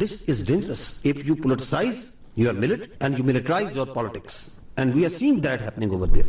This is dangerous if you politicize your military and you militarize your politics, and we are seeing that happening over there.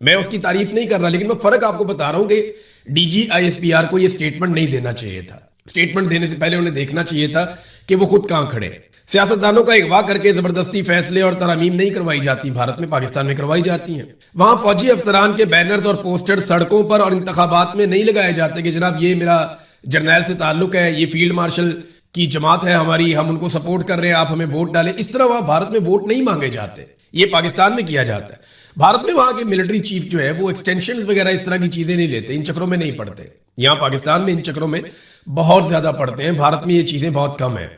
میں اس کی تعریف نہیں کر رہا, لیکن میں فرق آپ کو بتا رہا ہوں کہ D G I S P R کو یہ اسٹیٹمنٹ نہیں دینا چاہیے تھا. اسٹیٹمنٹ دینے سے پہلے انہیں دیکھنا چاہیے تھا کہ وہ خود کہاں کھڑے ہیں. سیاستدانوں کا اغوا کر کے زبردستی فیصلے اور ترامیم نہیں کروائی جاتی, بھارت میں پاکستان میں کروائی جاتی ہیں. وہاں فوجی افسران کے بینرز اور پوسٹر سڑکوں پر اور انتخابات میں نہیں لگائے جاتے کہ جناب یہ میرا جرنیل سے تعلق ہے, یہ فیلڈ مارشل کی جماعت ہے ہماری, ہم ان کو سپورٹ کر رہے ہیں, آپ ہمیں ووٹ ڈالیں. اس طرح وہاں بھارت میں ووٹ نہیں مانگے جاتے, یہ پاکستان میں کیا جاتا ہے. بھارت میں وہاں کے ملٹری چیف جو ہے وہ ایکسٹینشن وغیرہ اس طرح کی چیزیں نہیں لیتے, ان چکروں میں نہیں پڑتے. یہاں پاکستان میں ان چکروں میں بہت زیادہ پڑتے ہیں, بھارت میں یہ چیزیں بہت کم ہیں.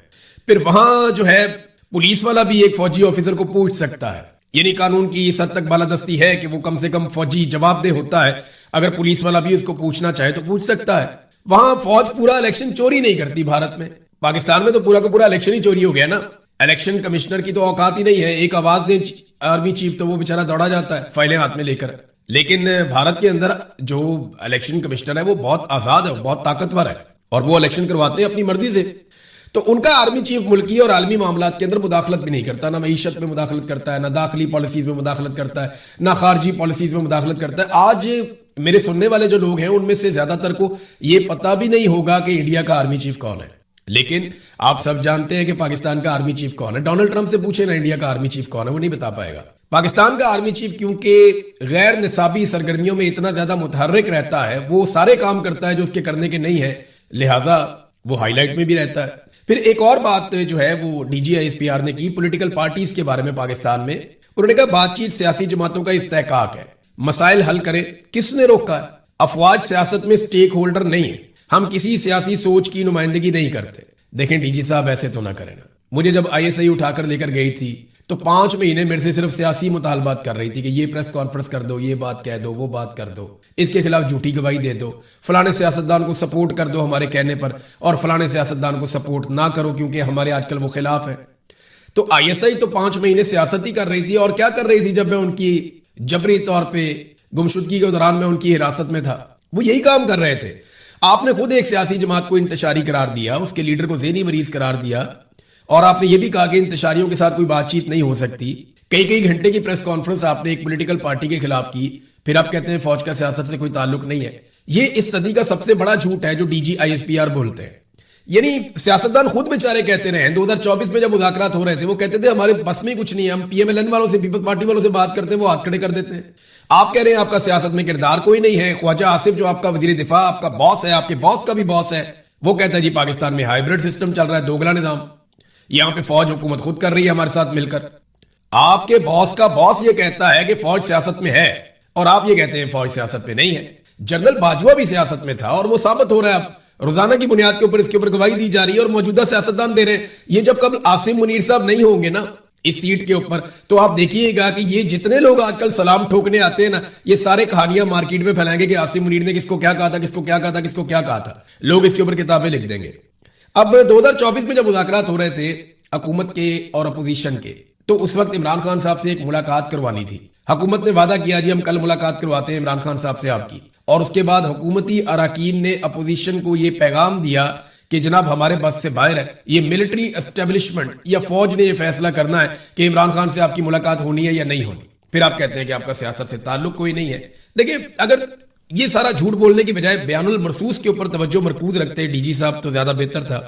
پھر وہاں جو ہے پولیس والا بھی ایک فوجی آفیسر کو پوچھ سکتا ہے, یعنی قانون کی اس حد تک بالادستی ہے کہ وہ کم سے کم فوجی جواب دہ ہوتا ہے. اگر پولیس والا بھی اس کو پوچھنا چاہے تو پوچھ سکتا ہے. وہاں فوج پورا الیکشن چوری نہیں کرتی بھارت میں. پاکستان میں تو پورا کا پورا الیکشن ہی چوری ہو گیا نا. الیکشن کمشنر کی تو اوقات ہی نہیں ہے, ایک آواز دے آرمی چیف تو وہ بیچارہ دوڑا جاتا ہے فائلیں ہاتھ میں لے کر. لیکن بھارت کے اندر جو الیکشن کمشنر ہے وہ بہت آزاد ہے, بہت طاقتور ہے, اور وہ الیکشن کرواتے ہیں اپنی مرضی سے. تو ان کا آرمی چیف ملکی اور عالمی معاملات کے اندر مداخلت بھی نہیں کرتا, نہ معیشت میں مداخلت کرتا ہے, نہ داخلی پالیسیز میں مداخلت کرتا ہے, نہ خارجی پالیسیز میں مداخلت کرتا ہے. آج میرے سننے والے جو لوگ ہیں ان میں سے زیادہ تر کو یہ پتہ بھی نہیں ہوگا کہ انڈیا کا آرمی چیف کون ہے. لیکن آپ سب جانتے ہیں کہ پاکستان کا آرمی چیف کون ہے. ڈونلڈ ٹرمپ سے پوچھیں نا انڈیا کا آرمی چیف کون ہے, وہ نہیں بتا پائے گا. پاکستان کا آرمی چیف کیونکہ غیر نصابی سرگرمیوں میں اتنا زیادہ متحرک رہتا ہے, وہ سارے کام کرتا ہے جو اس کے کرنے کے نہیں ہے, لہٰذا وہ ہائی لائٹ میں بھی رہتا ہے. پھر ایک اور بات جو ہے وہ D G I S P R نے کی پولیٹیکل پارٹیز کے بارے میں پاکستان میں. انہوں نے کہا بات چیت سیاسی جماعتوں کا استحقاق ہے, مسائل حل کرے. کس نے روکا ہے؟ افواج سیاست میں سٹیک ہولڈر نہیں ہے, ہم کسی سیاسی سوچ کی نمائندگی نہیں کرتے. دیکھیں ڈی جی صاحب ایسے تو نہ کریں نا. مجھے جب آئی ایس آئی اٹھا کر لے کر گئی تھی تو 5 مہینے میرے سے صرف سیاسی مطالبات کر رہی تھی کہ یہ پریس کانفرنس کر دو, یہ بات کہہ دو, وہ بات کر دو, اس کے خلاف جھوٹی گواہی دے دو, فلانے سیاستدان کو سپورٹ کر دو ہمارے کہنے پر, اور فلانے سیاستدان کو سپورٹ نہ کرو کیونکہ ہمارے آج کل وہ خلاف ہے. تو آئی ایس آئی تو 5 مہینے سیاست ہی کر رہی تھی. اور کیا کر رہی تھی جب میں ان کی جبری طور پہ گمشدگی کے دوران میں ان کی حراست میں تھا؟ وہ یہی کام کر رہے تھے. آپ نے خود ایک سیاسی جماعت کو انتشاری قرار دیا, اس کے لیڈر کو ذہنی مریض قرار دیا, اور آپ نے یہ بھی کہا کہ انتشاریوں کے ساتھ کوئی بات چیت نہیں ہو سکتی. کئی گھنٹے کی پریس کانفرنس آپ نے ایک پولیٹیکل پارٹی کے خلاف کی, پھر آپ کہتے ہیں فوج کا سیاست سے کوئی تعلق نہیں ہے. یہ اس صدی کا سب سے بڑا جھوٹ ہے جو D G I S P R بولتے ہیں. یعنی سیاستدان خود بیچارے کہتے رہے ہیں. 2024 میں جب مذاکرات ہو رہے تھے وہ کہتے تھے ہمارے بس میں کچھ نہیں ہے, ہم پی ایم ایل این والوں سے, پیپلز پارٹی والوں سے بات کرتے ہیں, وہ ہاتھ کھڑے کر دیتے ہیں. آپ کہہ رہے ہیں آپ کا سیاست میں کردار کوئی نہیں ہے. خواجہ آصف جو آپ کا وزیر دفاع, آپ کا باس ہے, آپ کے باس کا بھی باس ہے, وہ کہتا ہے جی پاکستان میں ہائیبرڈ سسٹم چل رہا ہے, دوگلا نظام, یہاں پہ فوج حکومت خود کر رہی ہے ہمارے ساتھ مل کر. آپ کے باس کا باس یہ کہتا ہے کہ فوج سیاست میں ہے, اور آپ یہ کہتے ہیں فوج سیاست میں نہیں ہے. جنرل باجوہ بھی سیاست میں تھا, اور وہ ثابت ہو رہا ہے اب روزانہ کی بنیاد کے اوپر اس کے اوپر گواہی دی جا رہی ہے, اور موجودہ سیاستدان دے رہے ہیں. یہ جب کبھی عاصم منیر صاحب نہیں ہوں گے نا اس سیٹ کے اوپر, تو آپ دیکھیے گا کہ یہ جتنے لوگ آج کل سلام ٹھوکنے آتے ہیں نا, یہ سارے کہانیاں مارکیٹ میں پھیلائیں گے کہ عاصم منیر نے کس کو کیا کہا تھا, کس کو کیا کہا تھا, کس کو کیا کہا تھا. لوگ اس کے اوپر کتابیں لکھ دیں گے. اب 2024 میں جب مذاکرات ہو رہے تھے حکومت کے اور اپوزیشن کے, تو اس وقت عمران خان صاحب سے ایک ملاقات کروانی تھی. حکومت نے وعدہ کیا جی ہم کل ملاقات کرواتے ہیں عمران خان صاحب سے آپ کی, اور اس کے بعد حکومتی اراکین نے اپوزیشن کو یہ پیغام دیا کہ جناب ہمارے بس سے باہر ہے, یہ ملٹری اسٹیبلشمنٹ یا فوج نے یہ فیصلہ کرنا ہے کہ عمران خان سے آپ کی ملاقات ہونی ہے یا نہیں ہونی. پھر آپ کہتے ہیں کہ آپ کا سیاست سے تعلق کوئی نہیں ہے. دیکھیں اگر یہ سارا جھوٹ بولنے کی بجائے بیان المرصوص کے اوپر توجہ مرکوز رکھتے ڈی جی صاحب تو زیادہ بہتر تھا.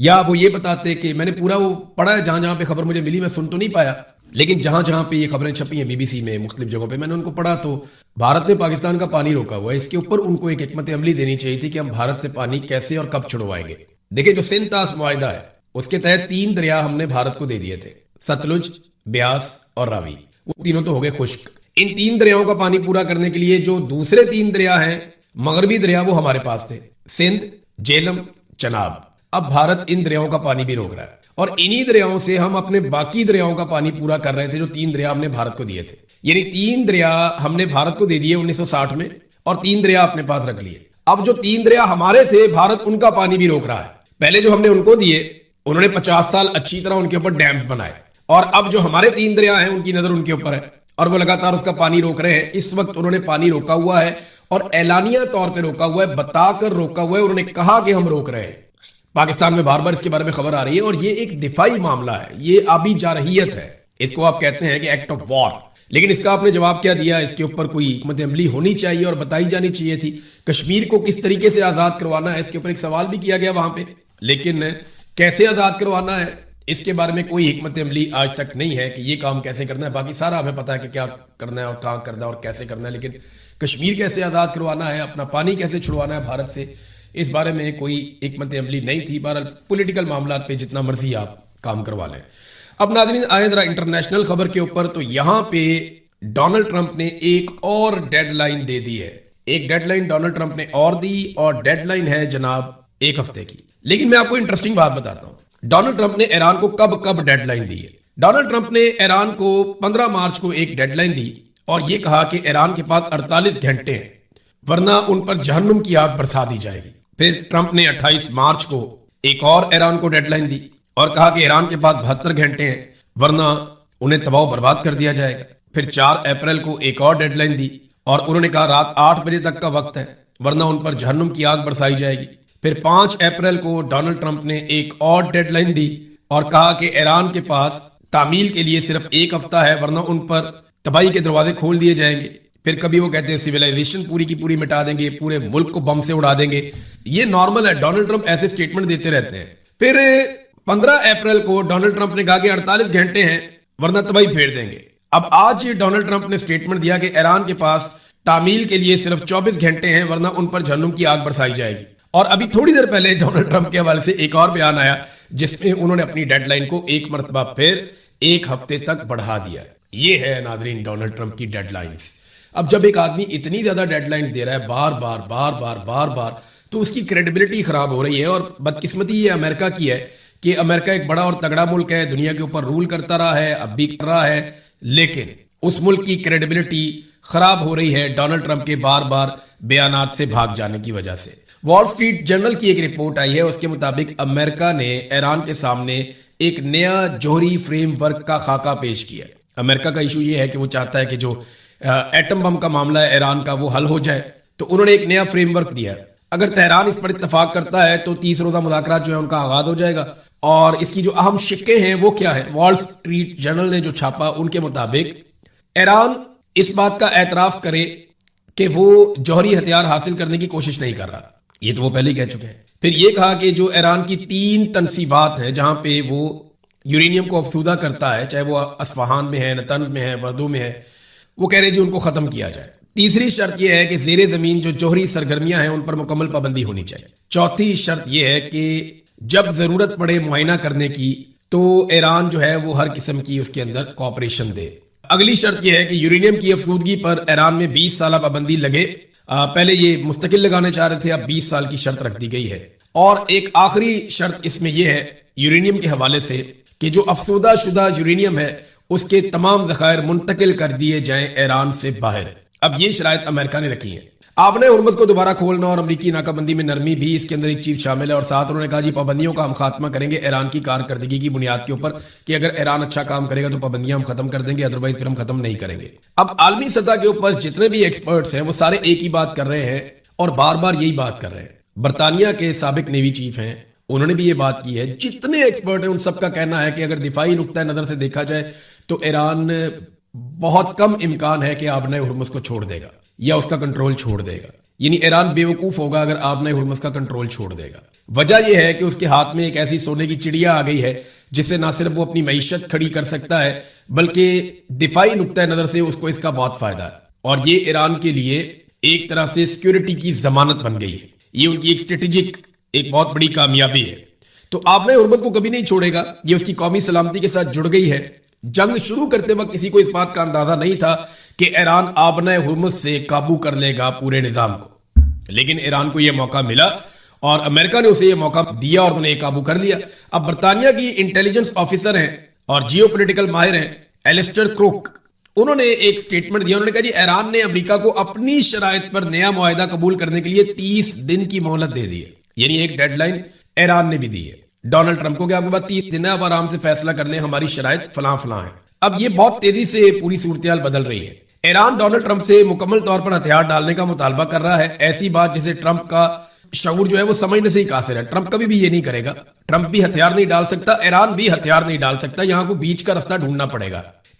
یا وہ یہ بتاتے کہ میں نے پورا وہ پڑھا ہے, جہاں پہ خبر مجھے ملی میں سن تو نہیں پایا, لیکن جہاں پہ یہ خبریں چھپی ہیں بی بی سی میں, مختلف جگہوں پہ میں نے ان کو پڑھا, تو بھارت نے پاکستان کا پانی روکا ہوا ہے. اس کے اوپر ان کو ایک حکمت عملی دینی چاہیے تھی کہ ہم بھارت سے پانی کیسے اور کب چھڑوائیں گے. دیکھیں جو سندھ طاس معاہدہ ہے اس کے تحت 3 دریا ہم نے بھارت کو دے دیے تھے, ستلج, بیاس اور راوی. وہ تینوں تو ہو گئے خشک. ان 3 دریاؤں کا پانی پورا کرنے کے لیے جو دوسرے 3 دریا ہیں مغربی دریا, وہ ہمارے پاس تھے, سندھ, جیلم, چناب. اب بھارت ان دریاؤں کا پانی بھی روک رہا ہے, اور انہی دریاؤں سے ہم اپنے باقی دریاؤں کا پانی پورا کر رہے تھے جو 3 دریا ہم نے بھارت کو دیے تھے. یعنی 3 دریا ہم نے بھارت کو دے دیے 1960 میں, اور 3 دریا اپنے پاس رکھ لیے. اب جو 3 دریا ہمارے تھے بھارت ان کا پانی بھی روک رہا ہے. پہلے جو ہم نے ان کو دیے انہوں نے 50 سال اچھی طرح ان کے اوپر ڈیمز بنائے, اور اب جو ہمارے 3 دریا ہیں ان کی نظر ان کے اوپر ہے, اور وہ لگاتار اس کا پانی روک رہے ہیں. اس وقت انہوں نے پانی روکا ہوا ہے, اور اعلانیہ طور پہ روکا ہوا ہے, بتا کر روکا ہوا ہے. انہوں نے کہا کہ ہم روک رہے ہیں. پاکستان میں بار بار اس کے بارے میں خبر آ رہی ہے, اور یہ ایک دفاعی معاملہ ہے, یہ آبی جارحیت ہے, اس کو آپ کہتے ہیں کہ ایکٹ آف وار. لیکن اس کا آپ نے جواب کیا دیا؟ اس کے اوپر کوئی حکمت عملی ہونی چاہیے اور بتائی جانی چاہیے تھی. کشمیر کو کس طریقے سے آزاد کروانا ہے اس کے اوپر ایک سوال بھی کیا گیا وہاں پہ، لیکن کیسے آزاد کروانا ہے اس کے بارے میں کوئی حکمت عملی آج تک نہیں ہے کہ یہ کام کیسے کرنا ہے. باقی سارا ہمیں پتا ہے کہ کیا کرنا ہے اور کہاں کرنا ہے اور کیسے کرنا ہے، لیکن کشمیر کیسے آزاد کروانا ہے، اپنا پانی کیسے چھڑوانا ہے بھارت سے، اس بارے میں کوئی حکمت عملی نہیں تھی. بہرحال پولیٹیکل معاملات پہ جتنا مرضی آپ کام کروا لیں. اب ناظرین آئیں ذرا انٹرنیشنل خبر کے اوپر. تو یہاں پہ ڈونلڈ ٹرمپ نے ایک اور ڈیڈ لائن دے دی ہے. ایک ڈیڈ لائن ڈونلڈ ٹرمپ نے اور دی، اور ڈیڈ لائن ہے جناب 1 ہفتے کی. لیکن میں آپ کو انٹرسٹنگ بات بتاتا ہوں، ڈونلڈ ٹرمپ نے ایران کو کب ڈیڈ لائن دی ہے. ڈونلڈ ٹرمپ نے ایران کو 15 مارچ کو ایک ڈیڈ لائن دی اور یہ کہا کہ ایران کے پاس 48 گھنٹے ہیں ورنہ ان پر جہنم کی آگ برسا دی جائے گی. پھر ٹرمپ نے 28 مارچ کو ایک اور ایران کو ڈیڈ لائن دی اور کہا کہ ایران کے پاس 72 گھنٹے ہیں ورنہ انہیں تباہ و برباد کر دیا جائے گا. پھر 4 اپریل کو ایک اور ڈیڈ لائن دی اور انہوں نے کہا رات 8 بجے تک کا وقت ہے ورنہ ان پر جہنم کی آگ برسائی جائے گی. پھر 5 اپریل کو ڈونلڈ ٹرمپ نے ایک اور ڈیڈ لائن دی اور کہا کہ ایران کے پاس تعمیل کے لیے صرف 1 ہفتہ ہے ورنہ ان پر تباہی کے دروازے کھول دیے جائیں گے. پھر کبھی وہ کہتے ہیں سویلائزیشن پوری کی پوری مٹا دیں گے، پورے ملک کو بم سے اڑا دیں گے. یہ نارمل ہے، ڈونلڈ ٹرمپ ایسے سٹیٹمنٹ دیتے رہتے ہیں. پھر 15 اپریل کو ڈونلڈ ٹرمپ نے کہا کہ 48 گھنٹے ہیں ورنہ تباہی پھیر دیں گے. اب آج ڈونلڈ ٹرمپ نے سٹیٹمنٹ دیا کہ ایران کے پاس تعمیل کے لیے صرف 24 گھنٹے ہیں ورنہ ان پر جہنم کی آگ برسائی جائے گی. اور ابھی تھوڑی دیر پہلے ڈونلڈ ٹرمپ کے حوالے سے ایک اور بیان آیا جس میں انہوں نے اپنی ڈیڈ لائن کو ایک مرتبہ پھر 1 ہفتے تک بڑھا دیا. یہ ہے ناظرین ڈونلڈ ٹرمپ کی ڈیڈ لائنز. اب جب ایک آدمی اتنی زیادہ ڈیڈ لائنز دے رہا ہے بار بار تو اس کی کریڈیبلٹی خراب ہو رہی ہے. اور بدقسمتی یہ امریکہ کی ہے کہ امریکہ ایک بڑا اور تگڑا ملک ہے، دنیا کے اوپر رول کرتا رہا ہے، اب بھی کر رہا ہے، لیکن اس ملک کی کریڈیبلٹی خراب ہو رہی ہے ڈونلڈ ٹرمپ کے بار بیانات سے بھاگ جانے کی وجہ سے. وال سٹریٹ جرنل کی ایک رپورٹ آئی ہے، اس کے مطابق امریکہ نے ایران کے سامنے ایک نیا جوہری فریم ورک کا خاکہ پیش کیا. امریکہ کا ایشو یہ ہے کہ وہ چاہتا ہے کہ جو ایٹم بم کا معاملہ ہے ایران کا وہ حل ہو جائے، تو انہوں نے ایک نیا فریم ورک دیا. اگر تہران اس پر اتفاق کرتا ہے تو 30 روزہ مذاکرات جو ہے ان کا آغاز ہو جائے گا. اور اس کی جو اہم شقیں ہیں وہ کیا ہے؟ وال سٹریٹ جرنل نے جو چھاپا ان کے مطابق ایران اس بات کا اعتراف کرے کہ وہ جوہری ہتھیار حاصل کرنے کی کوشش نہیں کر رہا، یہ تو وہ پہلے ہی کہہ چکے ہیں. پھر یہ کہا کہ جو ایران کی 3 تنصیبات ہیں جہاں پہ وہ یورینیم کو افسودہ کرتا ہے، چاہے وہ اصفہان میں ہے، نتنز میں ہے، وردو میں ہے، وہ کہہ رہے جی ان کو ختم کیا جائے. تیسری شرط یہ ہے کہ زیر زمین جو جوہری سرگرمیاں ہیں ان پر مکمل پابندی ہونی چاہیے. چوتھی شرط یہ ہے کہ جب ضرورت پڑے معائنہ کرنے کی تو ایران جو ہے وہ ہر قسم کی اس کے اندر کوآپریشن دے. اگلی شرط یہ ہے کہ یورینیم کی افزودگی پر ایران میں 20 سالہ پابندی لگے. پہلے یہ مستقل لگانے چاہ رہے تھے، اب 20 سال کی شرط رکھ دی گئی ہے. اور ایک آخری شرط اس میں یہ ہے یورینیم کے حوالے سے کہ جو افسودہ شدہ یورینیم ہے اس کے تمام ذخائر منتقل کر دیے جائیں ایران سے باہر. اب یہ شرائط امریکہ نے رکھی ہیں. آپ نے ہرمز کو دوبارہ کھولنا اور امریکی ناکہ بندی میں نرمی بھی اس کے اندر ایک چیز شامل ہے. اور ساتھ انہوں نے کہا جی پابندیوں کا ہم خاتمہ کریں گے ایران کی کارکردگی کی بنیاد کے اوپر کہ اگر ایران اچھا کام کرے گا تو پابندیاں ہم ختم کر دیں گے، ادروائز پھر ہم ختم نہیں کریں گے. اب عالمی سطح کے اوپر جتنے بھی ایکسپرٹس ہیں وہ سارے ایک ہی بات کر رہے ہیں اور بار یہی بات کر رہے ہیں. برطانیہ کے سابق نیوی چیف ہیں، انہوں نے بھی یہ بات کی ہے. جتنے ایکسپرٹ ہیں ان سب کا کہنا ہے کہ اگر دفاعی نقطہ نظر سے دیکھا جائے تو ایران بہت کم امکان ہے کہ آبنۂ ہرمز کو چھوڑ دے گا یا اس کا کنٹرول چھوڑ دے گا. یعنی ایران بے وقوف ہوگا اگر آبنۂ ہرمز کا کنٹرول چھوڑ دے گا. وجہ یہ ہے کہ اس کے ہاتھ میں ایک ایسی سونے کی چڑیا آ گئی ہے جس سے نہ صرف وہ اپنی معیشت کھڑی کر سکتا ہے بلکہ دفاعی نقطہ نظر سے اس کو اس کا بہت فائدہ ہے. اور یہ ایران کے لیے ایک طرح سے سیکیورٹی کی ضمانت بن گئی ہے. یہ ان کی ایک اسٹریٹجک ایک بہت بڑی کامیابی ہے. تو آبنۂ ہرمز کو کبھی نہیں چھوڑے گا، یہ اس کی قومی سلامتی کے ساتھ جڑ گئی ہے. جنگ شروع کرتے وقت کسی کو اس بات کا اندازہ نہیں تھا کہ ایران آبنۂ ہرمز سے قابو کر لے گا پورے نظام کو، لیکن ایران کو یہ موقع ملا اور امریکہ نے اسے یہ موقع دیا اور انہوں نے یہ قابو کر لیا. اب برطانیہ کی انٹیلیجنس آفیسر ہیں اور جیو پولیٹیکل ماہر ہیں ایلسٹر کروک، انہوں نے ایک سٹیٹمنٹ دیا. انہوں نے کہا جی ایران نے امریکہ کو اپنی شرائط پر نیا معاہدہ قبول کرنے کے لیے 30 دن کی مہلت دے دی ہے. یعنی ایک ڈیڈ لائن ایران نے بھی دی ہے ڈونلڈ ٹرمپ کو کہ آپ کے بعد 30 دن ہے، اب آرام سے فیصلہ کر لیں، ہماری شرائط فلاں فلاں ہے. اب یہ بہت تیزی سے پوری صورتحال بدل رہی ہے. ایران ڈونلڈ ٹرمپ سے مکمل طور پر ہتھیار ڈالنے کا مطالبہ کر رہا ہے. ایسی بات جسے ٹرمپ کا شعور جو ہے وہ سمجھنے سے ہی قاصر ہے. ٹرمپ کبھی بھی یہ نہیں کرے گا. ٹرمپ بھی ہتھیار نہیں ڈال سکتا، ایران بھی ہتھیار نہیں ڈال سکتا. یہاں کو بیچ کا راستہ ڈھونڈنا پڑے گا.